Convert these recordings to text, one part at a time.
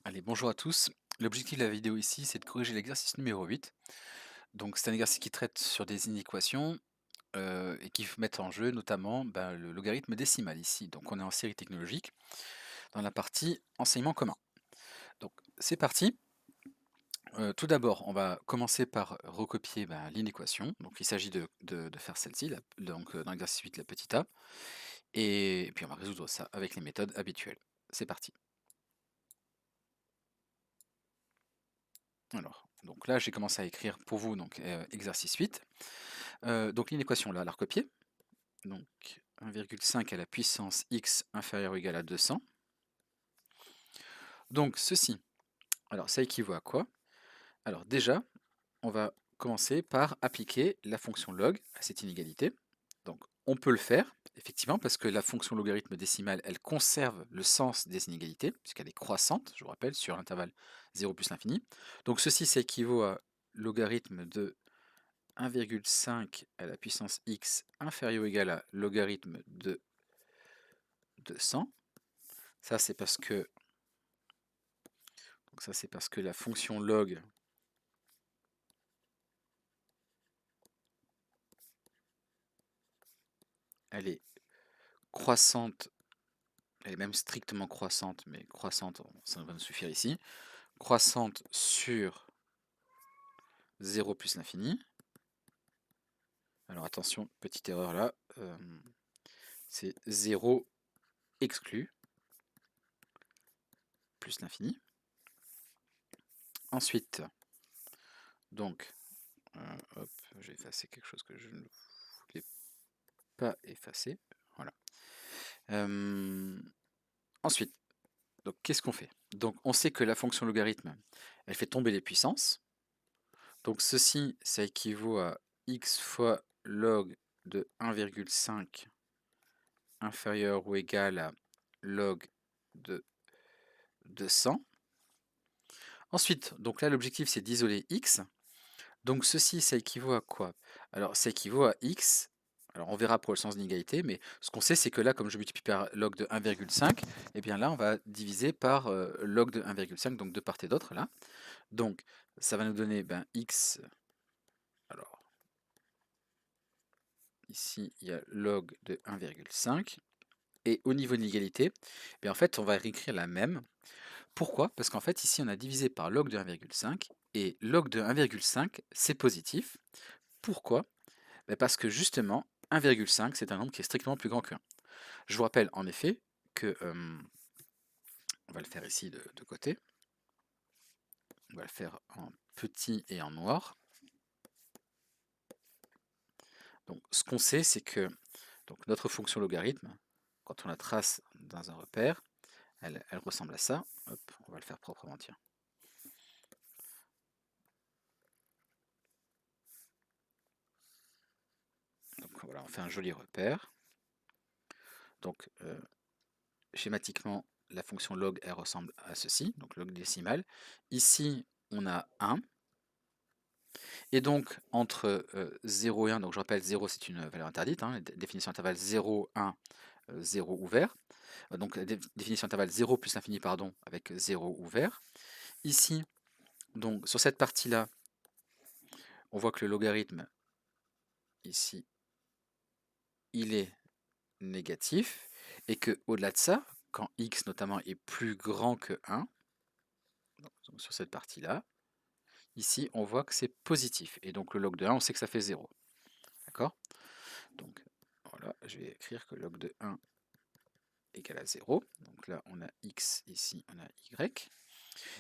Allez, bonjour à tous. L'objectif de la vidéo ici, c'est de corriger l'exercice numéro 8. Donc, c'est un exercice qui traite sur des inéquations et qui met en jeu notamment le logarithme décimal ici. Donc, on est en série technologique dans la partie enseignement commun. Donc, c'est parti. Tout d'abord, on va commencer par recopier l'inéquation. Donc, il s'agit de faire celle-ci, donc dans l'exercice 8, la petite a. Et puis, on va résoudre ça avec les méthodes habituelles. C'est parti. Alors, donc là, j'ai commencé à écrire pour vous donc exercice 8. Donc l'inéquation là, la recopier. Donc 1,5 à la puissance x inférieur ou égal à 200. Donc ceci, alors ça équivaut à quoi? Alors déjà, on va commencer par appliquer la fonction log à cette inégalité. Donc on peut le faire, effectivement, parce que la fonction logarithme décimale, elle conserve le sens des inégalités, puisqu'elle est croissante, je vous rappelle, sur l'intervalle 0 plus l'infini. Donc ceci, ça équivaut à logarithme de 1,5 à la puissance x inférieur ou égal à logarithme de 200. Ça c'est parce que la fonction log elle est croissante, elle est même strictement croissante, mais croissante, ça va nous suffire ici, croissante sur 0 plus l'infini. Alors attention, petite erreur là, c'est 0 exclu plus l'infini. Ensuite, donc, hop, j'ai effacé quelque chose que je ne voulais pas effacer. Voilà. Ensuite, donc qu'est-ce qu'on fait? Donc on sait que la fonction logarithme, elle fait tomber les puissances. Donc ceci, ça équivaut à x fois log de 1,5 inférieur ou égal à log de 200. Ensuite, donc là l'objectif c'est d'isoler x. Donc ceci, ça équivaut à quoi? Alors ça équivaut à x. Alors on verra pour le sens d'inégalité, mais ce qu'on sait c'est que là, comme je multiplie par log de 1,5, et bien là on va diviser par log de 1,5, donc de part et d'autre là. Donc ça va nous donner x. Alors ici il y a log de 1,5. Et au niveau de l'égalité, en fait on va réécrire la même. Pourquoi? Parce qu'en fait ici on a divisé par log de 1,5 et log de 1,5 c'est positif. Pourquoi? Parce que justement 1,5 c'est un nombre qui est strictement plus grand que 1. Je vous rappelle en effet que on va le faire ici de côté. On va le faire en petit et en noir. Donc ce qu'on sait c'est que donc, notre fonction logarithme, quand on la trace dans un repère, elle ressemble à ça. Hop, on va le faire proprement, tiens. Donc voilà, on fait un joli repère. Donc schématiquement, la fonction log, elle ressemble à ceci, donc log décimal. Ici, on a 1. Et donc, entre 0 et 1, donc je rappelle, 0 c'est une valeur interdite, hein, définition intervalle 0, 1, 0 ouvert. Donc, définition intervalle 0 plus l'infini, pardon, avec 0 ouvert. Ici, donc sur cette partie-là, on voit que le logarithme, ici, il est négatif, et que au-delà de ça, quand x notamment est plus grand que 1, donc sur cette partie-là, ici on voit que c'est positif, et donc le log de 1, on sait que ça fait 0. D'accord? Donc voilà, je vais écrire que log de 1 égale à 0. Donc là on a x, ici on a y.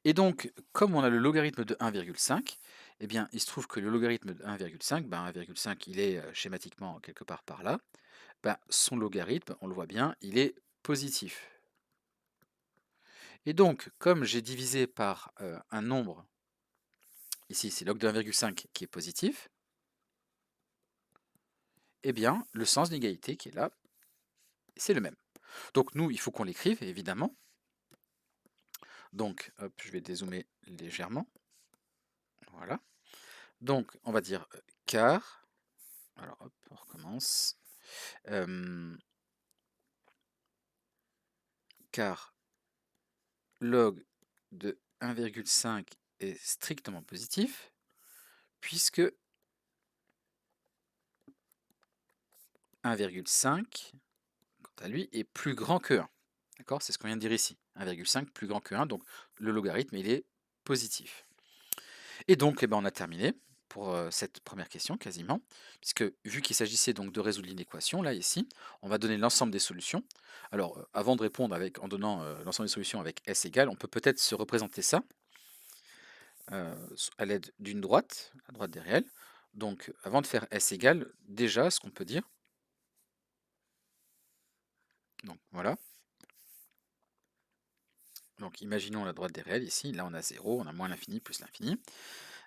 Et donc, comme on a le logarithme de 1,5, eh bien il se trouve que le logarithme de 1,5, 1,5 il est schématiquement quelque part par là, son logarithme, on le voit bien, il est positif. Et donc, comme j'ai divisé par un nombre, ici c'est log de 1,5 qui est positif, eh bien le sens d'égalité qui est là, c'est le même. Donc nous, il faut qu'on l'écrive, évidemment. Donc, hop, je vais dézoomer légèrement. Voilà. Donc, on va dire car, alors hop, on recommence, car log de 1,5 est strictement positif, puisque 1,5, quant à lui, est plus grand que 1. D'accord? C'est ce qu'on vient de dire ici. 1,5 plus grand que 1, donc le logarithme, il est positif. Et donc, eh ben, on a terminé pour cette première question, quasiment, puisque vu qu'il s'agissait donc de résoudre l'inéquation, là, ici, on va donner l'ensemble des solutions. Alors, avant de répondre en donnant l'ensemble des solutions avec S égale, on peut peut-être se représenter ça à l'aide d'une droite, la droite des réels. Donc, avant de faire S égale, déjà, ce qu'on peut dire, donc voilà, donc imaginons la droite des réels ici, là on a 0, on a moins l'infini plus l'infini.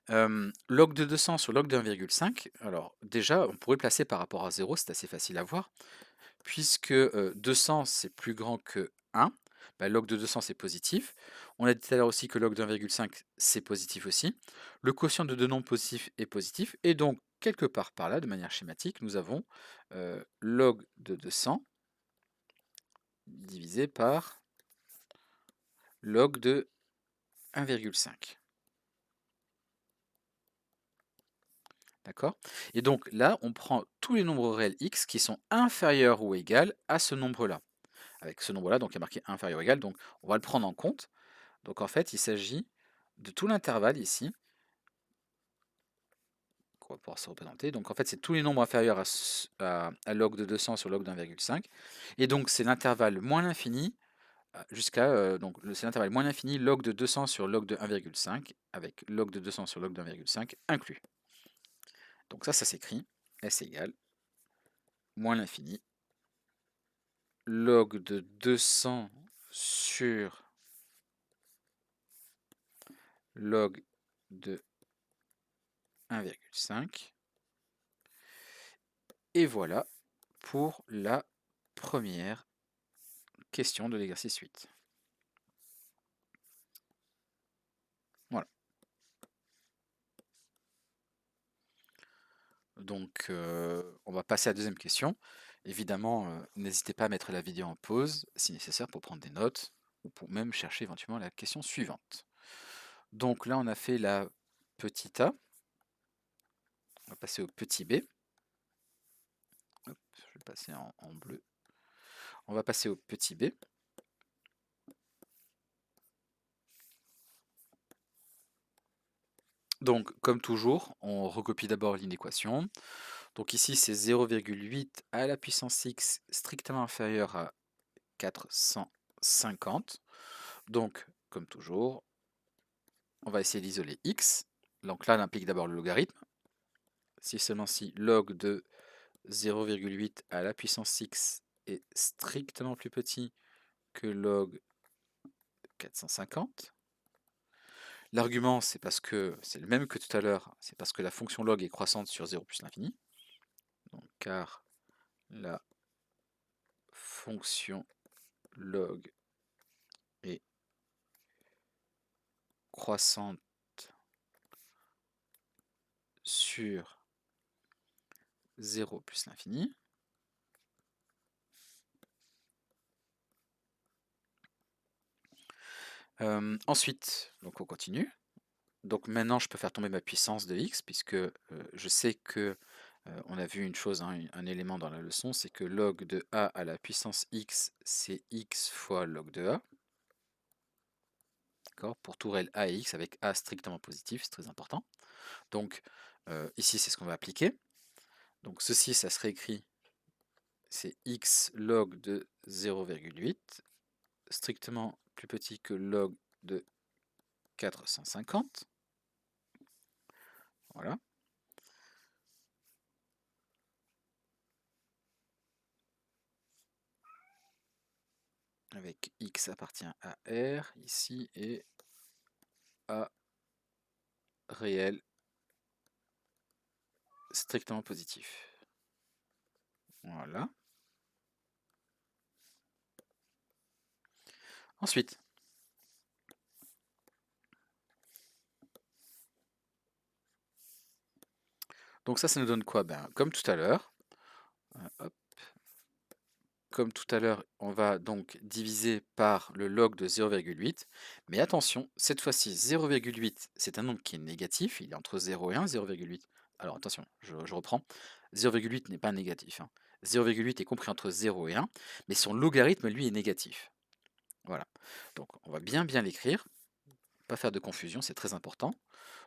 Log de 200 sur log de 1,5, alors déjà on pourrait le placer par rapport à 0, c'est assez facile à voir, puisque 200 c'est plus grand que 1, bah, log de 200 c'est positif. On a dit tout à l'heure aussi que log de 1,5 c'est positif aussi. Le quotient de deux nombres positifs est positif, et donc quelque part par là, de manière schématique, nous avons log de 200 divisé par log de 1,5. D'accord? Et donc là, on prend tous les nombres réels x qui sont inférieurs ou égaux à ce nombre-là. Avec ce nombre-là, donc il y a marqué inférieur ou égal, donc on va le prendre en compte. Donc en fait, il s'agit de tout l'intervalle ici, qu'on va pouvoir se représenter. Donc en fait, c'est tous les nombres inférieurs à log de 200 sur log de 1,5. Et donc c'est l'intervalle moins l'infini jusqu'à c'est l'intervalle moins l'infini log de 200 sur log de 1,5 avec log de 200 sur log de 1,5 inclus. Donc ça s'écrit S égale moins l'infini log de 200 sur log de 1,5. Et voilà pour la première question de l'exercice 8. Voilà. Donc, on va passer à la deuxième question. Évidemment, n'hésitez pas à mettre la vidéo en pause si nécessaire pour prendre des notes ou pour même chercher éventuellement la question suivante. Donc là, on a fait la petite a. On va passer au petit b. Hop, je vais passer en bleu. On va passer au petit b. Donc, comme toujours, on recopie d'abord l'inéquation. Donc ici, c'est 0,8 à la puissance x strictement inférieur à 450. Donc, comme toujours, on va essayer d'isoler x. Donc là, on implique d'abord le logarithme. Si seulement si log de 0,8 à la puissance x est strictement plus petit que log 450. L'argument, c'est parce que c'est le même que tout à l'heure, c'est parce que la fonction log est croissante sur 0 plus l'infini. Donc, car la fonction log est croissante sur 0 plus l'infini. Ensuite, donc on continue. Donc maintenant, je peux faire tomber ma puissance de x, puisque je sais que on a vu une chose, hein, un élément dans la leçon, c'est que log de a à la puissance x, c'est x fois log de a. D'accord? Pour tout réel a et x, avec a strictement positif, c'est très important. Donc ici, c'est ce qu'on va appliquer. Donc ceci, ça serait écrit, c'est x log de 0,8, strictement plus petit que log de 450. Voilà. Avec x appartient à R ici et A réel strictement positif. Voilà. Ensuite, donc ça nous donne quoi? Ben, comme tout à l'heure, hop, comme tout à l'heure, on va donc diviser par le log de 0,8. Mais attention, cette fois-ci, 0,8, c'est un nombre qui est négatif. Il est entre 0 et 1, 0,8. Alors attention, je reprends. 0,8 n'est pas négatif, hein. 0,8 est compris entre 0 et 1, mais son logarithme, lui, est négatif. Voilà. Donc on va bien l'écrire. Pas faire de confusion, c'est très important.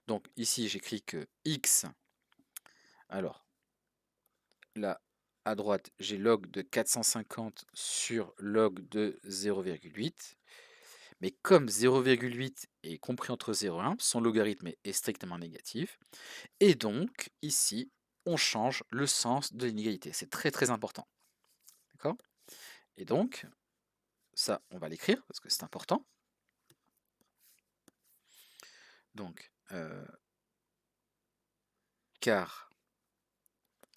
Donc ici, j'écris que x, alors là, à droite, j'ai log de 450 sur log de 0,8. Mais comme 0,8 est compris entre 0 et 1, son logarithme est strictement négatif. Et donc, ici, on change le sens de l'inégalité. C'est très important. D'accord? Et donc, ça, on va l'écrire parce que c'est important. Donc, car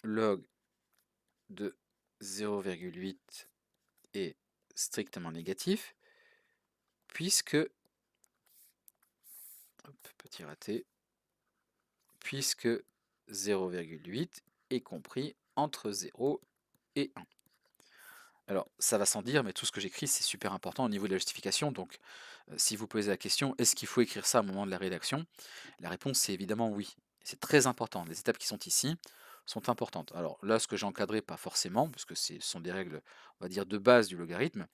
log de 0,8 est strictement négatif, puisque, hop, petit raté, puisque 0,8 est compris entre 0 et 1. Alors, ça va sans dire, mais tout ce que j'écris, c'est super important au niveau de la justification. Donc, si vous posez la question, est-ce qu'il faut écrire ça au moment de la rédaction? La réponse, c'est évidemment oui. C'est très important. Les étapes qui sont ici sont importantes. Alors là, ce que j'ai encadré, pas forcément, parce que ce sont des règles, on va dire, de base du logarithme.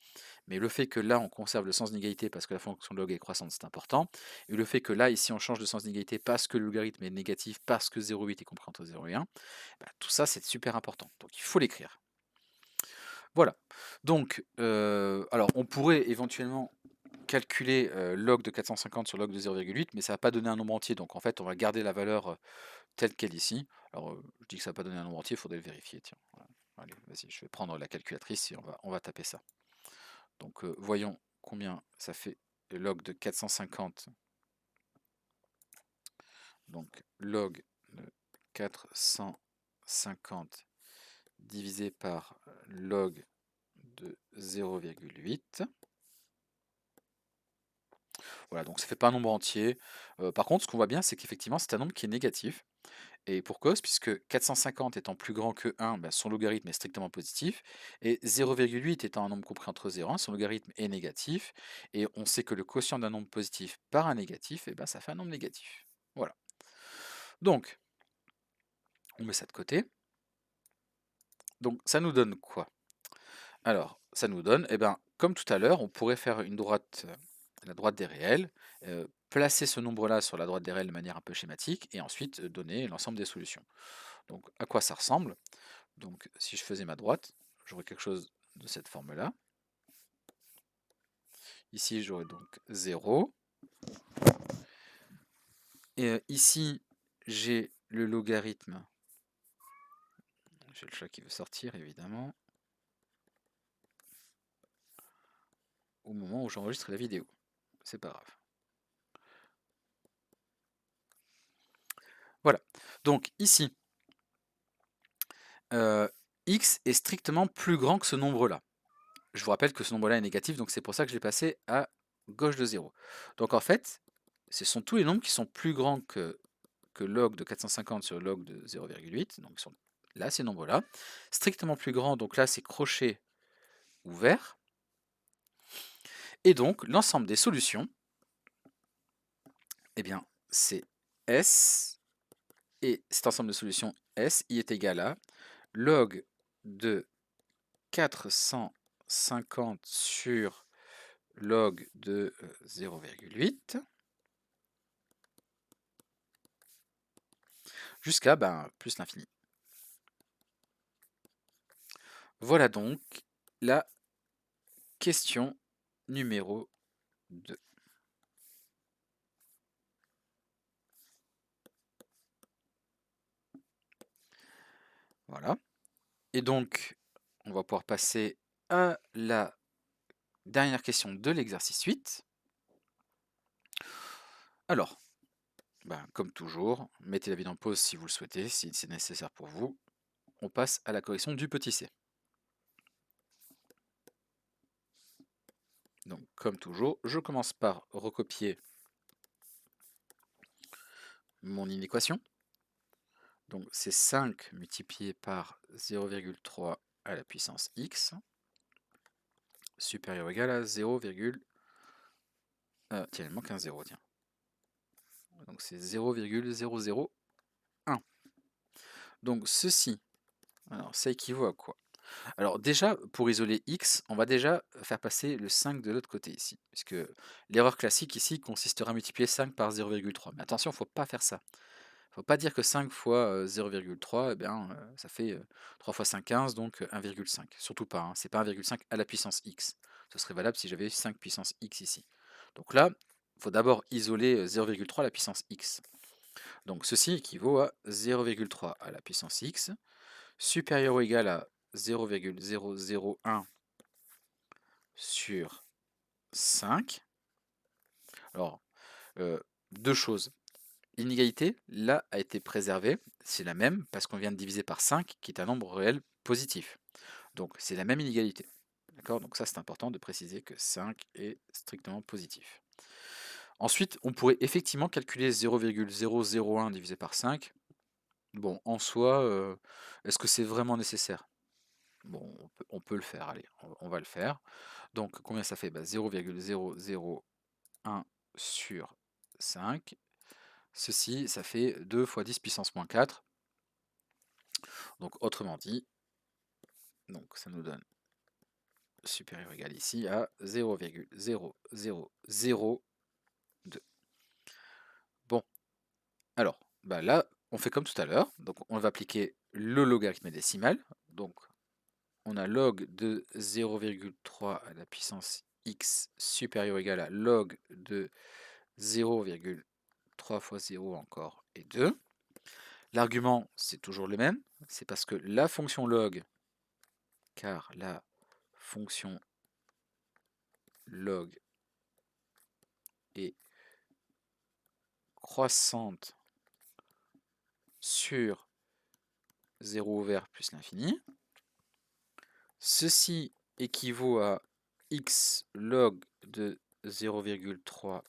Mais le fait que là, on conserve le sens d'inégalité parce que la fonction log est croissante, c'est important. Et le fait que là, ici, on change de sens d'inégalité parce que le logarithme est négatif, parce que 0,8 est compris entre 0 et 1, bah, tout ça, c'est super important. Donc, il faut l'écrire. Voilà. Donc, alors, on pourrait éventuellement calculer log de 450 sur log de 0,8, mais ça va pas donner un nombre entier. Donc, en fait, on va garder la valeur telle qu'elle ici. Alors, je dis que ça va pas donner un nombre entier, il faudrait le vérifier. Tiens, voilà. Allez, vas-y, je vais prendre la calculatrice et on va taper ça. Donc, voyons combien ça fait le log de 450. Donc, log de 450 divisé par log de 0,8. Voilà, donc ça fait pas un nombre entier. Par contre, ce qu'on voit bien, c'est qu'effectivement, c'est un nombre qui est négatif. Et pour cause, puisque 450 étant plus grand que 1, ben, son logarithme est strictement positif. Et 0,8 étant un nombre compris entre 0 et 1, son logarithme est négatif. Et on sait que le quotient d'un nombre positif par un négatif, et ben, ça fait un nombre négatif. Voilà. Donc, on met ça de côté. Donc, ça nous donne quoi? Alors, ça nous donne, eh ben, comme tout à l'heure, on pourrait faire une droite, la droite des réels, placer ce nombre-là sur la droite des réels de manière un peu schématique, et ensuite donner l'ensemble des solutions. Donc, à quoi ça ressemble? Donc, si je faisais ma droite, j'aurais quelque chose de cette forme-là. Ici, j'aurais donc 0. Et ici, j'ai le logarithme. J'ai le chat qui veut sortir, évidemment, au moment où j'enregistre la vidéo. C'est pas grave. Voilà. Donc, ici, x est strictement plus grand que ce nombre-là. Je vous rappelle que ce nombre-là est négatif, donc c'est pour ça que je l'ai passé à gauche de 0. Donc en fait, ce sont tous les nombres qui sont plus grands que log de 450 sur log de 0,8. Donc ils sont là, ces nombres-là. Strictement plus grands, donc là c'est crochet ouvert. Et donc l'ensemble des solutions, eh bien c'est S, et cet ensemble de solutions S, y est égal à log de 450 sur log de 0,8 jusqu'à plus l'infini. Voilà donc la question numéro 2. Voilà. Et donc, on va pouvoir passer à la dernière question de l'exercice 8. Alors, comme toujours, mettez la vidéo en pause si vous le souhaitez, si c'est nécessaire pour vous. On passe à la correction du petit c. Donc, comme toujours, je commence par recopier mon inéquation. Donc, c'est 5 multiplié par 0,3 à la puissance x. supérieur ou égal à 0, tiens, il manque un 0, tiens. Donc c'est 0,001. Donc ceci, alors ça équivaut à quoi? Alors déjà, pour isoler x, on va déjà faire passer le 5 de l'autre côté ici. Puisque l'erreur classique ici consisterait à multiplier 5 par 0,3. Mais attention, il ne faut pas faire ça. Il ne faut pas dire que 5 fois 0,3, eh bien, ça fait 3 fois 5, 15, donc 1,5. Surtout pas, hein, c'est pas 1,5 à la puissance x. Ce serait valable si j'avais 5 puissance x ici. Donc là, il faut d'abord isoler 0,3 à la puissance x. Donc ceci équivaut à 0,3 à la puissance x, supérieur ou égal à 0,001 sur 5. Alors, deux choses. L'inégalité, là, a été préservée. C'est la même parce qu'on vient de diviser par 5, qui est un nombre réel positif. Donc, c'est la même inégalité. D'accord? Donc ça, c'est important de préciser que 5 est strictement positif. Ensuite, on pourrait effectivement calculer 0,001 divisé par 5. Bon, en soi, est-ce que c'est vraiment nécessaire? Bon, on peut le faire, allez, on va le faire. Donc, combien ça fait? 0,001 sur 5. Ceci, ça fait 2 fois 10 puissance moins 4. Donc, autrement dit, donc ça nous donne supérieur ou égal ici à 0,0002. Bon, alors, là, on fait comme tout à l'heure. Donc, on va appliquer le logarithme décimal. Donc, on a log de 0,3 à la puissance x supérieur ou égal à log de 0,3 fois 0 encore et 2. L'argument, c'est toujours le même. C'est parce que la fonction log, car la fonction log est croissante sur 0 ouvert plus l'infini. Ceci équivaut à x log de 0,3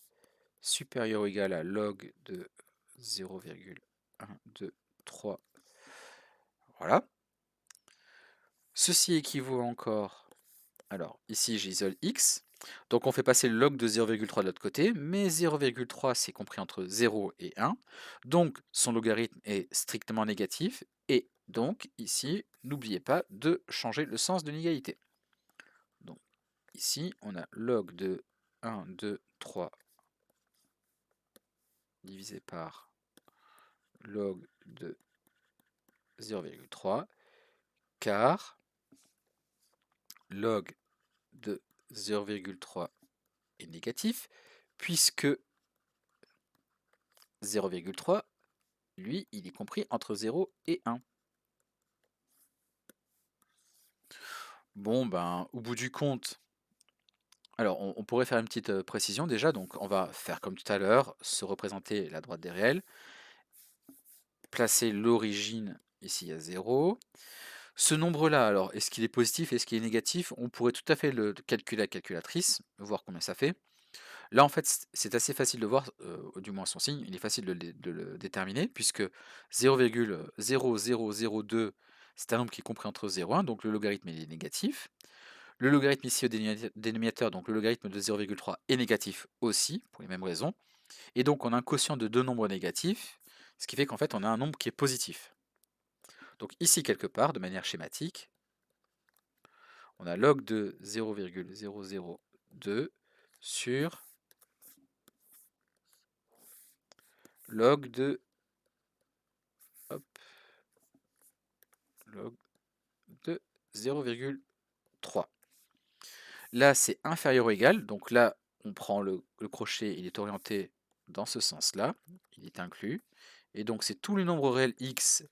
supérieur ou égal à log de 0,123. Voilà. Ceci équivaut encore, alors ici j'isole x, donc on fait passer le log de 0,3 de l'autre côté, mais 0,3 c'est compris entre 0 et 1, donc son logarithme est strictement négatif, et donc ici, n'oubliez pas de changer le sens de l'égalité. Donc ici, on a log de 1, 2, 3 divisé par log de 0,3, car log de 0,3 est négatif, puisque 0,3, lui, il est compris entre 0 et 1. Bon, au bout du compte, alors on pourrait faire une petite précision déjà, donc on va faire comme tout à l'heure, se représenter la droite des réels, placer l'origine ici à 0. Ce nombre-là, alors, est-ce qu'il est positif, est-ce qu'il est négatif? On pourrait tout à fait le calculer à la calculatrice, voir combien ça fait. Là, en fait, c'est assez facile de voir, du moins son signe, il est facile de le déterminer, puisque 0,0002, c'est un nombre qui est compris entre 0 et 1, donc le logarithme est négatif. Le logarithme ici au dénominateur, donc le logarithme de 0,3 est négatif aussi, pour les mêmes raisons. Et donc on a un quotient de deux nombres négatifs, ce qui fait qu'en fait on a un nombre qui est positif. Donc ici quelque part, de manière schématique, on a log de 0,002 sur log de, hop, log de 0,3. Là, c'est inférieur ou égal, donc là, on prend le crochet, il est orienté dans ce sens-là, il est inclus, et donc c'est tous les nombres réels x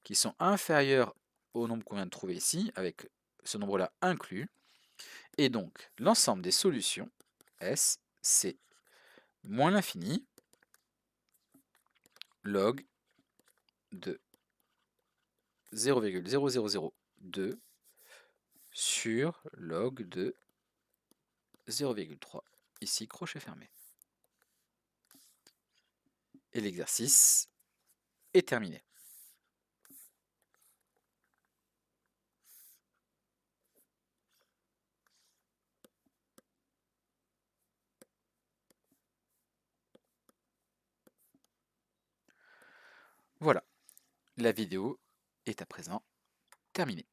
qui sont inférieurs au nombre qu'on vient de trouver ici, avec ce nombre-là inclus, et donc l'ensemble des solutions, S, c'est moins l'infini, log de 0,0002 sur log de 0,3, ici crochet fermé. Et l'exercice est terminé. Voilà, la vidéo est à présent terminée.